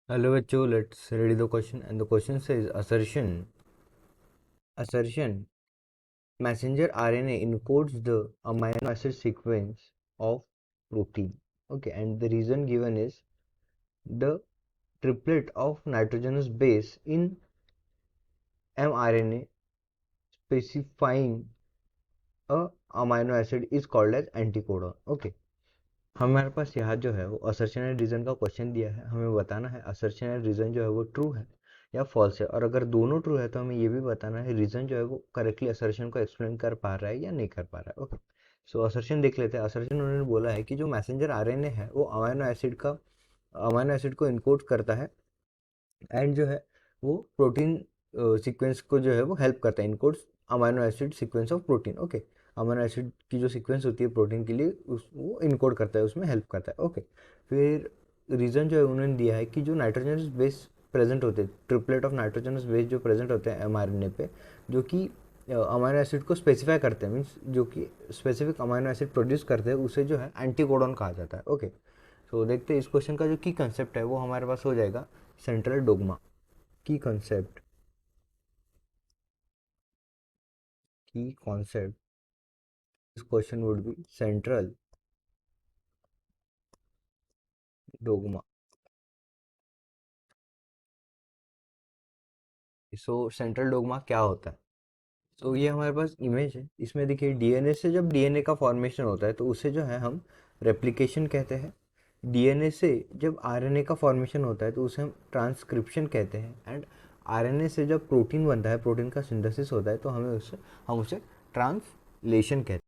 Hello bachcho, let's read the question, and the question says assertion messenger RNA encodes the amino acid sequence of protein. Okay, and the reason given is the triplet of nitrogenous base in mRNA specifying a amino acid is called as anticodon. Okay, हमारे पास यहाँ जो है वो assertion and reason का question दिया है, हमें बताना है असर्शन एंड रीजन जो है वो ट्रू है या फॉल्स है, और अगर दोनों ट्रू है तो हमें ये भी बताना है रीजन जो है वो करेक्टली असर्शन को एक्सप्लेन कर पा रहा है या नहीं कर पा रहा है। ओके, सो असर्शन देख लेते हैं। असर्शन उन्होंने बोला है कि जो मैसेंजर आरएनए है वो अमाइनो एसिड को इनकोड करता है एंड जो है वो प्रोटीन सीक्वेंस को जो है वो हेल्प करता है, encodes amino acid sequence of protein. Okay, amino acid की जो सीक्वेंस होती है प्रोटीन के लिए वो इनकोड करता है, उसमें हेल्प करता है। ओके, फिर रीज़न जो है उन्होंने दिया है कि जो नाइट्रोजनस बेस प्रेजेंट होते हैं, ट्रिपलेट ऑफ नाइट्रोजनस बेस जो प्रेजेंट होते हैं एमआरएनए पे, जो कि अमाइनो एसिड को स्पेसिफाई करते हैं, मीन्स जो कि स्पेसिफिक अमाइनो एसिड प्रोड्यूस करते हैं, उसे जो है एंटीकोडॉन कहा जाता है। ओके, सो देखते हैं इस क्वेश्चन का जो की कंसेप्ट है वो हमारे पास हो जाएगा central dogma. Key concept this question would be central dogma. So central dogma क्या होता है? तो ये हमारे पास इमेज है, इसमें देखिए डीएनए से जब डीएनए का फॉर्मेशन होता है तो उसे जो है हम रेप्लिकेशन कहते हैं। डीएनए से जब आरएनए का फॉर्मेशन होता है तो उसे हम ट्रांसक्रिप्शन कहते हैं। एंड आरएनए से जब प्रोटीन बनता है, प्रोटीन का सिंथेसिस होता है, तो हम उसे ट्रांसलेशन कहते हैं।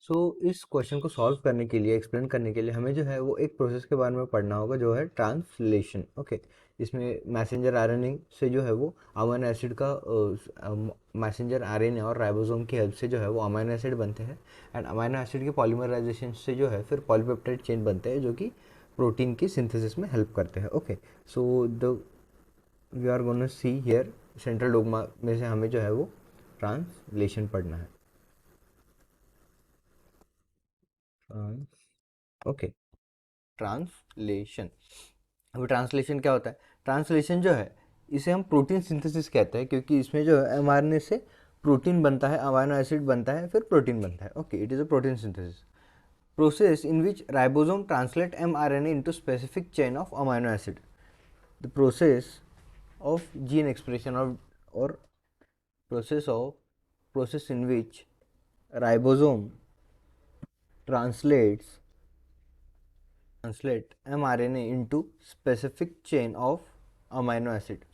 सो इस क्वेश्चन को सॉल्व करने के लिए, एक्सप्लेन करने के लिए हमें जो है वो एक प्रोसेस के बारे में पढ़ना होगा जो है ट्रांसलेशन। ओके, इसमें मैसेंजर आरएनए से जो है वो अमीनो एसिड का मैसेंजर आरएनए और राइबोसोम की हेल्प से जो है वो अमीनो एसिड बनते हैं, एंड अमीनो एसिड के पॉलीमराइजेशन से जो है फिर पॉलीपेप्टाइड चेन बनते हैं जो कि प्रोटीन की सिंथेसिस में हेल्प करते हैं। Okay, so the we are gonna see here central dogma में से हमें जो है वो ट्रांसलेशन पढ़ना है। Okay, translation. अब ट्रांसलेशन क्या होता है? ट्रांसलेशन जो है इसे हम प्रोटीन सिंथेसिस कहते हैं, क्योंकि इसमें जो है एमआरएनए से प्रोटीन बनता है, अमीनो एसिड बनता है, फिर प्रोटीन बनता है। Okay, it is a protein synthesis process in which ribosome translate mRNA into specific chain of amino acid. The process of gene expression or process in which ribosome translate mRNA into specific chain of amino acid.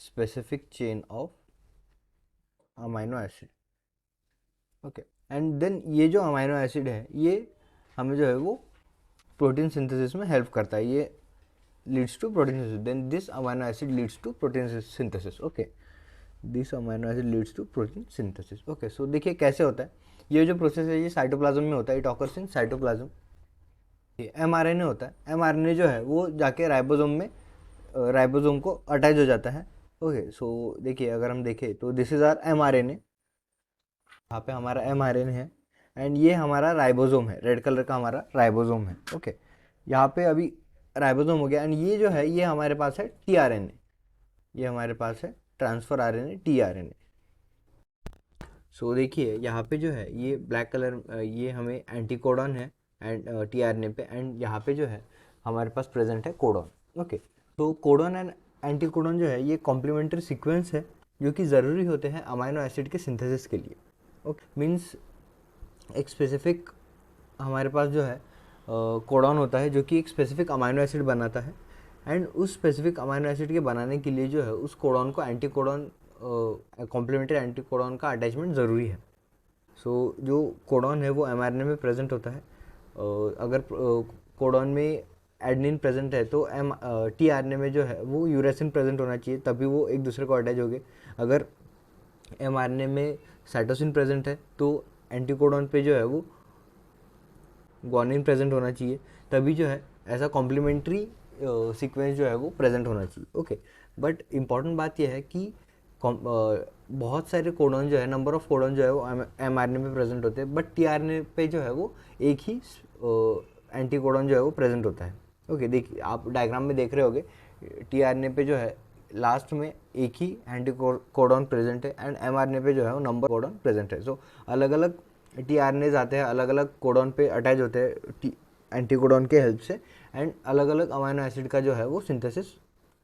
Specific chain of amino acid. Okay, and then ये जो amino acid है ये हमें जो है वो protein synthesis में help करता है, ये leads to protein synthesis, then this amino acid leads to protein synthesis. Okay, this amino acid leads to protein synthesis. Okay, so देखिए कैसे होता है ये जो प्रोसेस है, ये साइटोप्लाज्म में होता है, it occurs in cytoplasm. MRNA होता है, एमआरएनए जो है वो जाके राइबोसोम में राइबोसोम को अटैच हो जाता है। ओके, सो देखिए अगर हम देखें तो दिस इज आर एमआरएनए, यहाँ पे हमारा एमआरएनए है, एंड ये हमारा राइबोसोम है, रेड कलर का हमारा राइबोसोम है। ओके, यहाँ पे अभी राइबोसोम हो गया, एंड ये जो है ये हमारे पास है टीआरएनए, ये हमारे पास है ट्रांसफर आरएनए टीआरएनए। सो देखिए यहाँ पे जो है ये ब्लैक कलर, ये हमें एंटीकोडॉन है एंड टीआरएनए पे, एंड यहाँ पे जो है हमारे पास प्रेजेंट है कोडॉन। ओके, तो कोडॉन एंड एंटीकोडॉन जो है ये कॉम्प्लीमेंट्री सीक्वेंस है जो कि ज़रूरी होते हैं अमाइनो एसिड के सिंथेसिस के लिए। ओके, मीन्स एक स्पेसिफिक हमारे पास जो है कोडॉन होता है जो कि एक स्पेसिफिक अमाइनो एसिड बनाता है, एंड उस स्पेसिफिक अमाइनो एसिड के बनाने के लिए जो है उस कोडॉन को एंटीकोडॉन कॉम्प्लीमेंट्री एंटीकोडॉन का अटैचमेंट ज़रूरी है। सो जो कोडॉन है वो एमआरएनए में प्रेजेंट होता है, अगर कोडॉन में एडनिन प्रेजेंट है तो टीआरएनए में जो है वो यूरेसिन प्रेजेंट होना चाहिए, तभी वो एक दूसरे को अटैच होंगे। अगर एमआरएनए में साइटोसिन प्रेजेंट है तो एंटीकोडॉन पे जो है वो ग्वानिन प्रेजेंट होना चाहिए, तभी जो है ऐसा कॉम्प्लीमेंट्री सीक्वेंस जो है वो प्रेजेंट होना चाहिए। ओके, बट इम्पॉर्टेंट बात यह है कि बहुत सारे कोडॉन जो है, नंबर ऑफ कोडॉन जो है वो एमआरएनए में प्रेजेंट होते हैं, बट टीआरएनए पे जो है वो एक ही एंटी कोडॉन जो है वो प्रेजेंट होता है। ओके, देखिए आप डायग्राम में देख रहे होगे टीआरएनए पे जो है लास्ट में एक ही एंटी कोडॉन प्रेजेंट है एंड एमआरएनए पे जो है वो नंबर कोडॉन प्रेजेंट है। सो अलग अलग टीआरएनएज आते हैं, अलग अलग कोडॉन पे अटैच होते हैं एंटी कोडॉन के हेल्प से, एंड अलग अलग अमाइनो एसिड का जो है वो सिंथेसिस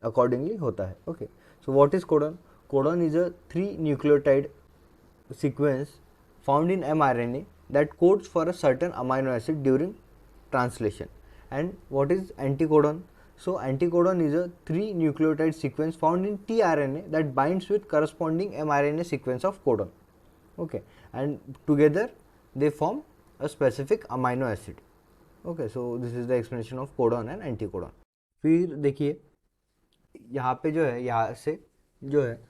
अकॉर्डिंगली होता है। Okay, so what is codon? Codon is a 3 nucleotide sequence found in mRNA that codes for a certain amino acid during translation. And what is anticodon? So anticodon is a 3 nucleotide sequence found in tRNA that binds with corresponding mRNA sequence of codon. Okay, and together they form a specific amino acid. Okay, so this is the explanation of codon and anticodon. फिर देखिए यहाँ पे जो है, यहाँ से जो है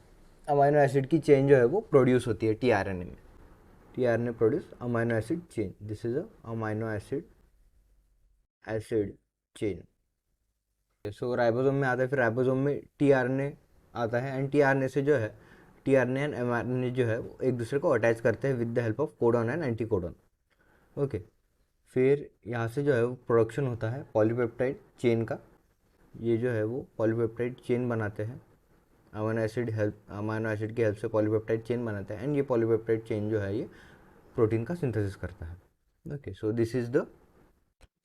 अमाइनो एसिड की चेन जो है वो प्रोड्यूस होती है टीआरएनए में। TRNA produce amino acid chain, this is a amino acid chain. So ribosome में आता है, फिर राइबोसोम में टीआरएनए आता है एंड टीआरएनए से जो है टीआरएनए एंड एमआरएनए जो है वो एक दूसरे को अटैच करते हैं with the help of codon and anticodon. Okay, फिर यहाँ से जो है वो प्रोडक्शन होता है पॉलीपेप्टाइड चेन का। ये जो है वो पॉलीपेप्टाइड चेन बनाते हैं, अमाइनो एसिड की हेल्प से पॉलीपेप्टाइड चेन बनाते हैं एंड ये पॉलीपेप्टाइड चेन जो है ये प्रोटीन का सिंथेसिस करता है। Okay, so this is the,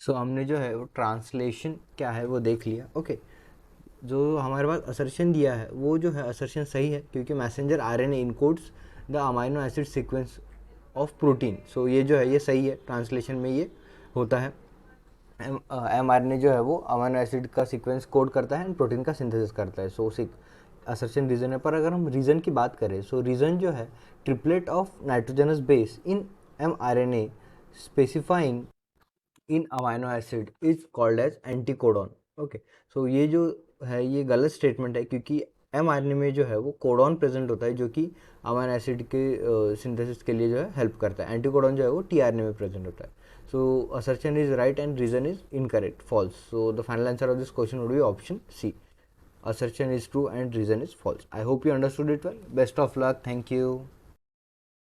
so हमने जो है वो ट्रांसलेशन क्या है वो देख लिया। ओके, जो हमारे पास असर्शन दिया है वो जो है असर्शन सही है क्योंकि messenger RNA encodes the amino acid sequence of protein. So ये जो है ये सही है, ट्रांसलेशन में ये होता है। एमआरएनए जो है वो अमाइनो एसिड का सीक्वेंस कोड करता है एंड प्रोटीन का सिंथेसिस करता है। सो असर्शन रीजन है। पर अगर हम रीजन की बात करें, सो रीजन जो है triplet of nitrogenous base in mRNA specifying in amino acid is called as anticodon. Okay, so ये जो है ये गलत स्टेटमेंट है क्योंकि एमआरएनए में जो है वो कोडॉन प्रेजेंट होता है जो कि अमाइनो एसिड के सिंथेसिस के लिए जो है हेल्प करता है। एंटीकोडॉन जो है वो टीआरएनए में प्रेजेंट होता है। So assertion is right and reason is incorrect, false. So the final answer of this question would be option C. Assertion is true and reason is false. I hope you understood it well. Best of luck. Thank you.